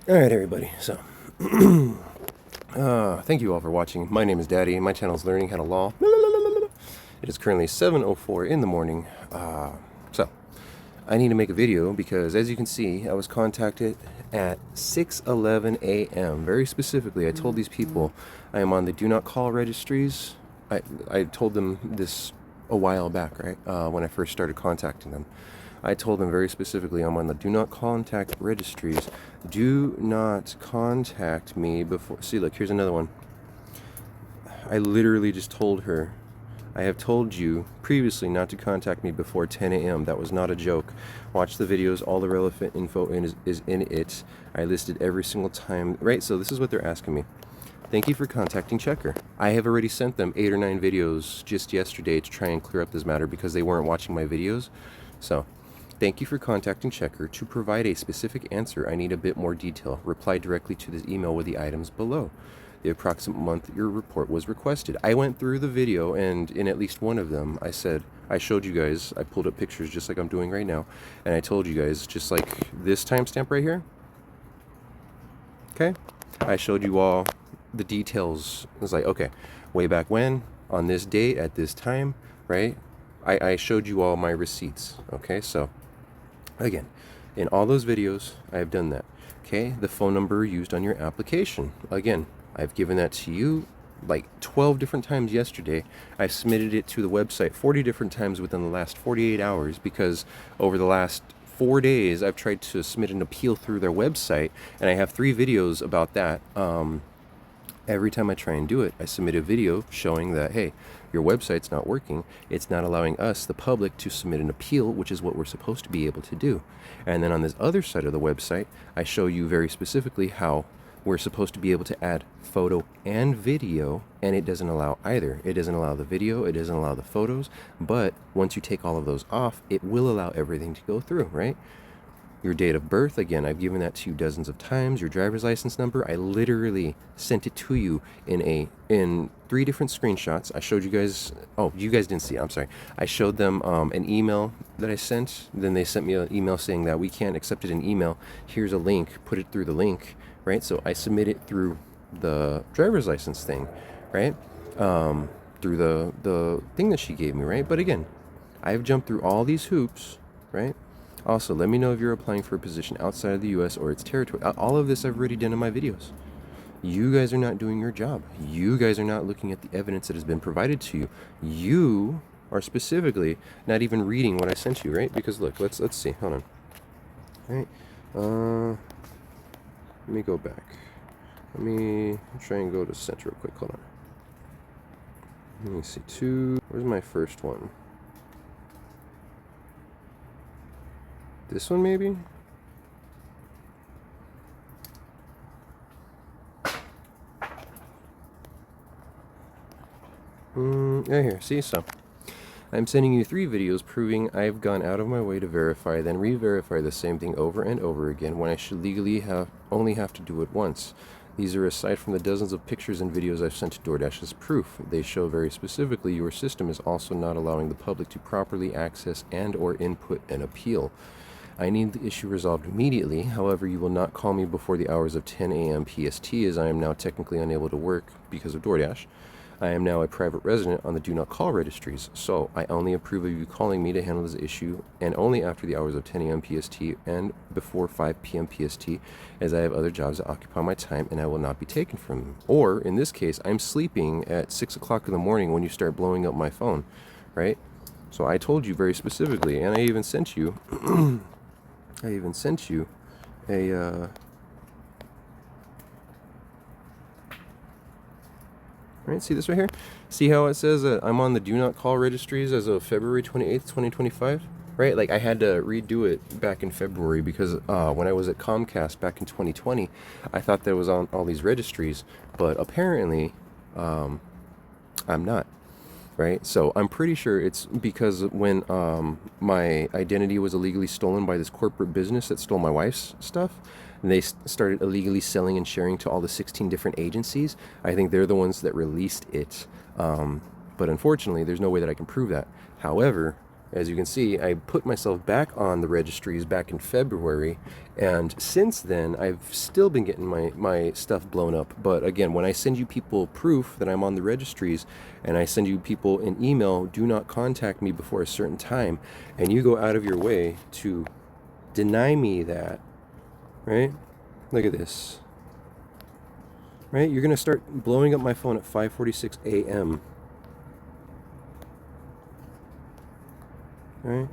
Alright, everybody, so thank you all for watching. My name is Daddy, and my channel is Learning How to Law. It is currently 7:04 in the morning. So, I need to make a video because, as you can see, I was contacted at 6:11 a.m. Very specifically, I told these people I am on the Do Not Call registries. I told them this a while back, right? When I first started contacting them. I told them very specifically I'm on the Do Not Contact registries. Do not contact me before... See, look, here's another one. I literally just told her, I have told you previously not to contact me before 10 a.m. That was not a joke. Watch the videos. All the relevant info is in it. I listed every single time. Right, so this is what they're asking me. Thank you for contacting Checker. I have already sent them 8 or 9 videos just yesterday to try and clear up this matter because they weren't watching my videos. So, thank you for contacting Checker. To provide a specific answer, I need a bit more detail. Reply directly to this email with the items below. The approximate month your report was requested. I went through the video, and in at least one of them, I said, I showed you guys, I pulled up pictures just like I'm doing right now, and I told you guys, just like this timestamp right here, okay? I showed you all the details. It was like, okay, way back when, on this date, at this time, right? I showed you all my receipts, okay? So, again, in all those videos, I have done that. Okay, the phone number used on your application. Again, I've given that to you like 12 different times yesterday. I submitted it to the website 40 different times within the last 48 hours because over the last 4 days, I've tried to submit an appeal through their website, and I have 3 videos about that. Every time I try and do it, I submit a video showing that, hey, your website's not working. It's not allowing us, the public, to submit an appeal, which is what we're supposed to be able to do. And then on this other side of the website, I show you very specifically how we're supposed to be able to add photo and video, and it doesn't allow either. It doesn't allow the video, it doesn't allow the photos, but once you take all of those off, it will allow everything to go through, right? Your date of birth, again, I've given that to you dozens of times. Your driver's license number, I literally sent it to you in 3 different screenshots. I showed you guys, oh, you guys didn't see it, I'm sorry. I showed them an email that I sent. Then they sent me an email saying that we can't accept it in email. Here's a link, put it through the link, right? So I submit it through the driver's license thing, right? Through the thing that she gave me, right? But again, I've jumped through all these hoops, right? Also, let me know if you're applying for a position outside of the U.S. or its territory. All of this I've already done in my videos. You guys are not doing your job. You guys are not looking at the evidence that has been provided to you. You are specifically not even reading what I sent you, right? Because look, let's see. Hold on. All right. Let me go back. Let me try and go to center real quick. Hold on. Let me see. 2. Where's my first one? This one, maybe? Yeah, here. See, so I'm sending you 3 videos proving I've gone out of my way to verify, then re-verify the same thing over and over again when I should legally only have to do it once. These are aside from the dozens of pictures and videos I've sent to DoorDash as proof. They show very specifically your system is also not allowing the public to properly access and or input an appeal. I need the issue resolved immediately. However, you will not call me before the hours of 10 a.m. PST, as I am now technically unable to work because of DoorDash. I am now a private resident on the Do Not Call registries, so I only approve of you calling me to handle this issue, and only after the hours of 10 a.m. PST and before 5 p.m. PST, as I have other jobs that occupy my time and I will not be taken from them. Or, in this case, I'm sleeping at 6 o'clock in the morning when you start blowing up my phone, right? So I told you very specifically, and I even sent you... a, right, see this right here? See how it says that I'm on the Do Not Call registries as of February 28th, 2025? Right, like I had to redo it back in February because when I was at Comcast back in 2020, I thought that was on all these registries, but apparently I'm not. Right, so I'm pretty sure it's because when my identity was illegally stolen by this corporate business that stole my wife's stuff, and they started illegally selling and sharing to all the 16 different agencies. I think they're the ones that released it, but unfortunately there's no way that I can prove that. However, As you can see, I put myself back on the registries back in February, and since then I've still been getting my stuff blown up. But again, when I send you people proof that I'm on the registries, and I send you people an email, do not contact me before a certain time, and you go out of your way to deny me that, right? Look at this. Right? You're going to start blowing up my phone at 5:46 a.m. Right?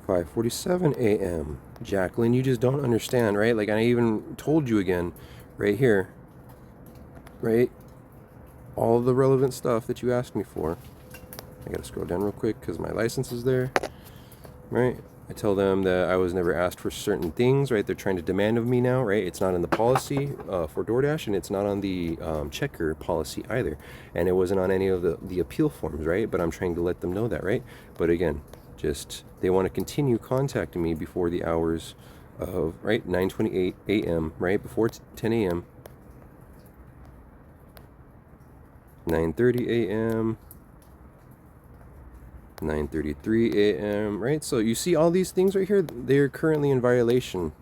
5:47 a.m. Jacqueline, you just don't understand, right? Like I even told you again, right here, right? All the relevant stuff that you asked me for. I gotta scroll down real quick because my license is there, right? I tell them that I was never asked for certain things, right? They're trying to demand of me now, right? It's not in the policy for DoorDash, and it's not on the checker policy either. And it wasn't on any of the appeal forms, right? But I'm trying to let them know that, right? But again, just they want to continue contacting me before the hours of, right, 9:28 a.m., right? Before 10 a.m., 9:30 a.m., 9:33 a.m., right? So you see all these things right here, they're currently in violation,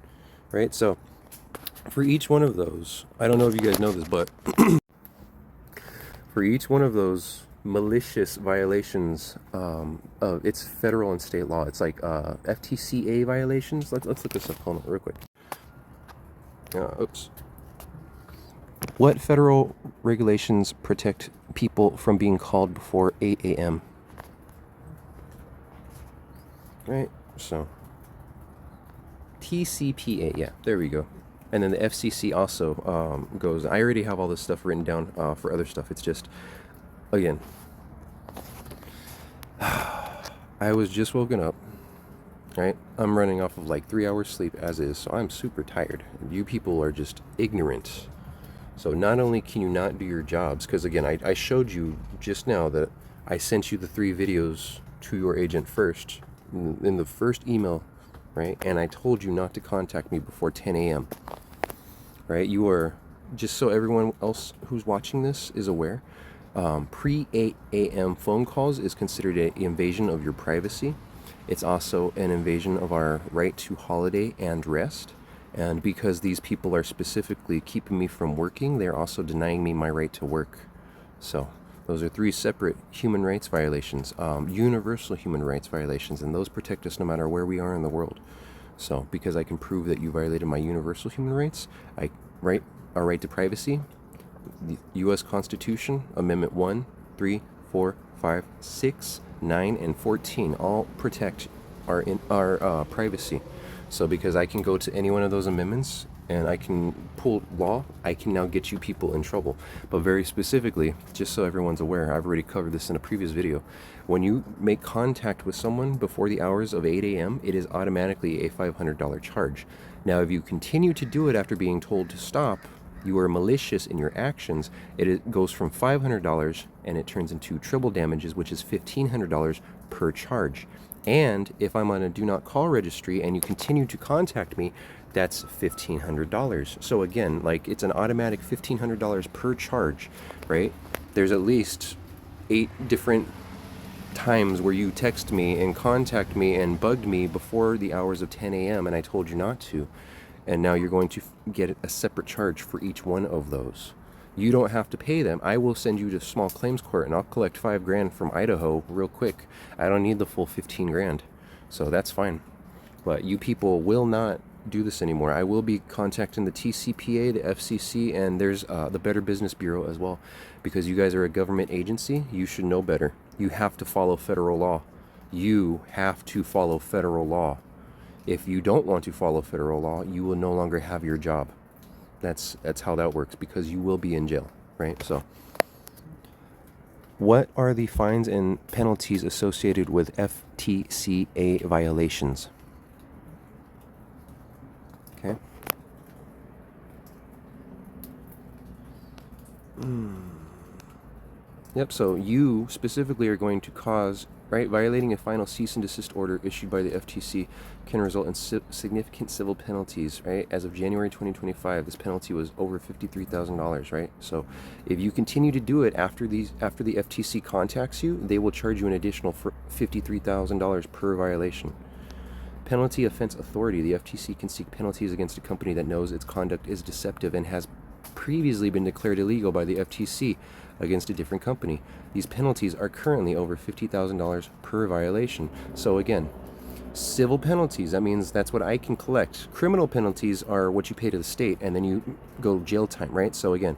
right? So for each one of those, I don't know if you guys know this, but for each one of those malicious violations, it's federal and state law. It's like FTCA violations. Let's look this up. Hold on real quick. Oops. What federal regulations protect people from being called before 8 a.m.? Right, so TCPA, yeah, there we go. And then the FCC also goes. I already have all this stuff written down for other stuff. It's just, again, I was just woken up, right? I'm running off of like 3 hours sleep as is, so I'm super tired. You people are just ignorant. So not only can you not do your jobs, because again, I showed you just now that I sent you the 3 videos to your agent first, in the first email, right? And I told you not to contact me before 10 a.m., right? You are, just so everyone else who's watching this is aware, pre-8 a.m. phone calls is considered an invasion of your privacy. It's also an invasion of our right to holiday and rest. And because these people are specifically keeping me from working, they're also denying me my right to work. So those are 3 separate human rights violations, universal human rights violations, and those protect us no matter where we are in the world. So because I can prove that you violated my universal human rights, our right to privacy, the U.S. Constitution, Amendment 1, 3, 4, 5, 6, 9, and 14 all protect our privacy. So because I can go to any one of those amendments and I can pull law, I can now get you people in trouble. But very specifically, just so everyone's aware, I've already covered this in a previous video. When you make contact with someone before the hours of 8 a.m., it is automatically a $500 charge. Now, if you continue to do it after being told to stop, you are malicious in your actions. It goes from $500 and it turns into triple damages, which is $1,500 per charge. And if I'm on a do not call registry and you continue to contact me, that's $1,500. So again, like, it's an automatic $1,500 per charge, right? There's at least 8 different times where you text me and contact me and bugged me before the hours of 10 a.m. and I told you not to. And now you're going to get a separate charge for each one of those. You don't have to pay them. I will send you to small claims court and I'll collect $5,000 from Idaho real quick. I don't need the full $15,000. So that's fine. But you people will not do this anymore. I will be contacting the TCPA, the FCC, and there's the Better Business Bureau as well. Because you guys are a government agency, you should know better. You have to follow federal law. You have to follow federal law. If you don't want to follow federal law, you will no longer have your job. That's how that works, because you will be in jail, right? So what are the fines and penalties associated with FTCA violations? Okay. Yep, so you specifically are going to cause right? Violating a final cease and desist order issued by the FTC can result in significant civil penalties, right? As of January 2025, this penalty was over $53,000, right? So if you continue to do it after the FTC contacts you, they will charge you an additional $53,000 per violation. Penalty offense authority. The FTC can seek penalties against a company that knows its conduct is deceptive and has previously been declared illegal by the FTC against a different company. These penalties are currently over $50,000 per violation. So again, civil penalties, that means that's what I can collect. Criminal penalties are what you pay to the state, and then you go jail time, right? So again,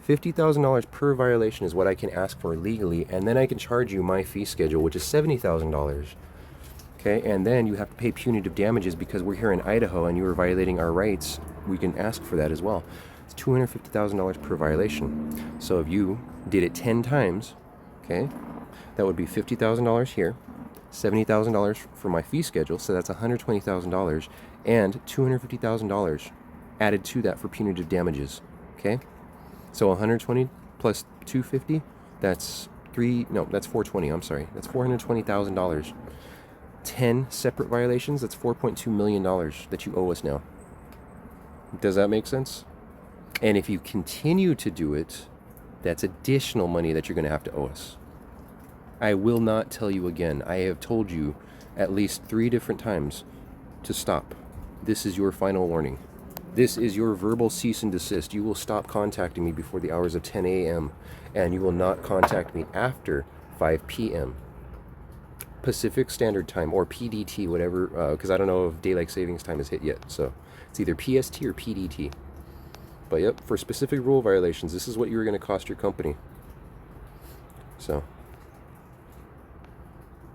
$50,000 per violation is what I can ask for legally, and then I can charge you my fee schedule, which is $70,000. Okay, and then you have to pay punitive damages because we're here in Idaho and you are violating our rights. We can ask for that as well. It's $250,000 per violation. So if you did it 10 times, okay, that would be $50,000 here, $70,000 for my fee schedule, so that's $120,000, and $250,000 added to that for punitive damages. Okay, so 120 plus 250, that's that's 420. I'm sorry, that's $420,000. 10 separate violations, that's $4.2 million that you owe us now. Does that make sense? And if you continue to do it, that's additional money that you're going to have to owe us. I will not tell you again. I have told you at least 3 different times to stop. This is your final warning. This is your verbal cease and desist. You will stop contacting me before the hours of 10 a.m. and you will not contact me after 5 p.m. Pacific Standard Time, or PDT, whatever, because I don't know if Daylight Savings Time is hit yet. So it's either PST or PDT. But yep, for specific rule violations, this is what you're going to cost your company. So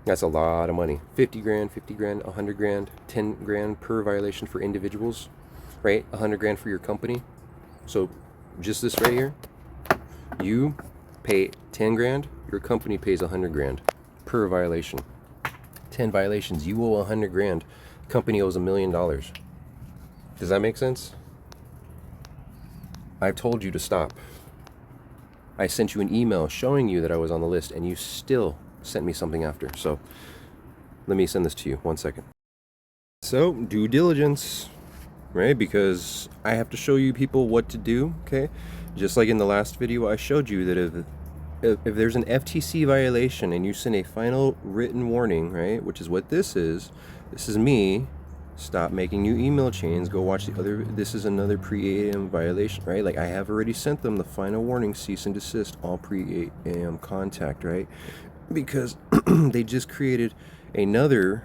that's a lot of money. 50 grand, 50 grand, 100 grand, 10 grand per violation for individuals, right? 100 grand for your company. So just this right here, you pay 10 grand, your company pays 100 grand per violation. 10 violations, you owe 100 grand, company owes $1 million. Does that make sense? I've told you to stop. I sent you an email showing you that I was on the list, and you still sent me something after. So let me send this to you. 1 second. So due diligence, right? Because I have to show you people what to do. Okay, just like in the last video, I showed you that if there's an FTC violation and you send a final written warning, right, which is what this is me, stop making new email chains, go watch the other, this is another pre-8 a.m. violation, right? Like I have already sent them the final warning, cease and desist, all pre-8 a.m. contact, right? Because they just created another,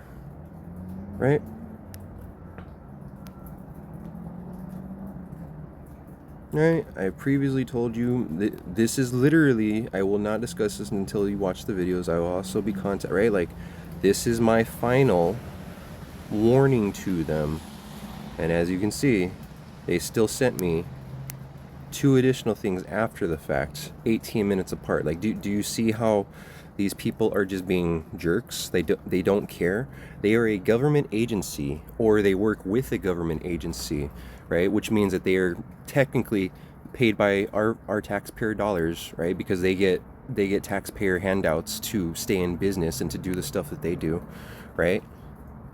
right? Right, I previously told you that this is literally, I will not discuss this until you watch the videos. I will also be right? Like, this is my final warning to them. And as you can see, they still sent me 2 additional things after the fact, 18 minutes apart. Like, do you see how these people are just being jerks? They don't care. They are a government agency, or they work with a government agency, right? Which means that they are technically paid by our taxpayer dollars, right? Because they get taxpayer handouts to stay in business and to do the stuff that they do, right?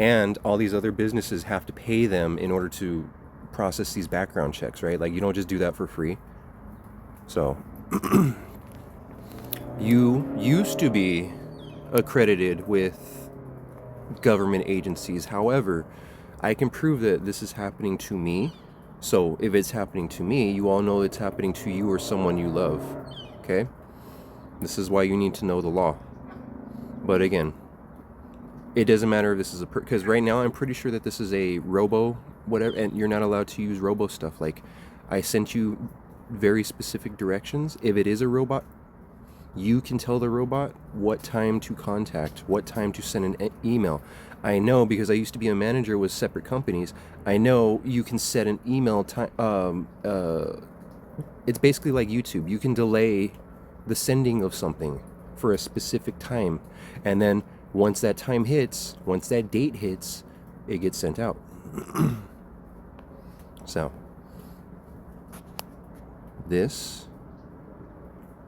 And all these other businesses have to pay them in order to process these background checks, right? Like, you don't just do that for free. So you used to be accredited with government agencies. However, I can prove that this is happening to me. So if it's happening to me, you all know it's happening to you or someone you love. Okay? This is why you need to know the law. But again, it doesn't matter if this is because right now I'm pretty sure that this is a robo whatever, and you're not allowed to use robo stuff. Like, I sent you very specific directions. If it is a robot, you can tell the robot what time to contact, what time to send an email. I know because I used to be a manager with separate companies. I know you can set an email time. It's basically like YouTube. You can delay the sending of something for a specific time, and then once that time hits, once that date hits, it gets sent out. So this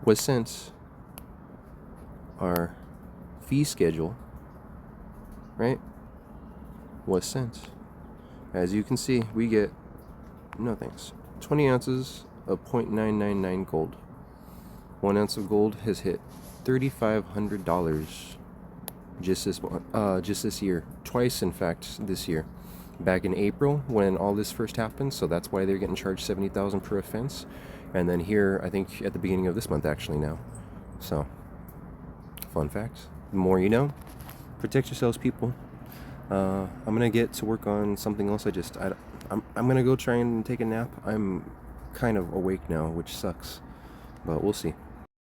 was sent our fee schedule, right, was sent. As you can see, we get no thanks. 20 ounces of 0.999 gold. 1 ounce of gold has hit $3,500 just this year. Twice, in fact, this year. Back in April when all this first happened, so that's why they're getting charged $70,000 per offense. And then here, I think at the beginning of this month, actually now. So, fun facts. The more you know. Protect yourselves, people. I'm gonna get to work on something else. I'm gonna go try and take a nap. I'm kind of awake now, which sucks, but we'll see.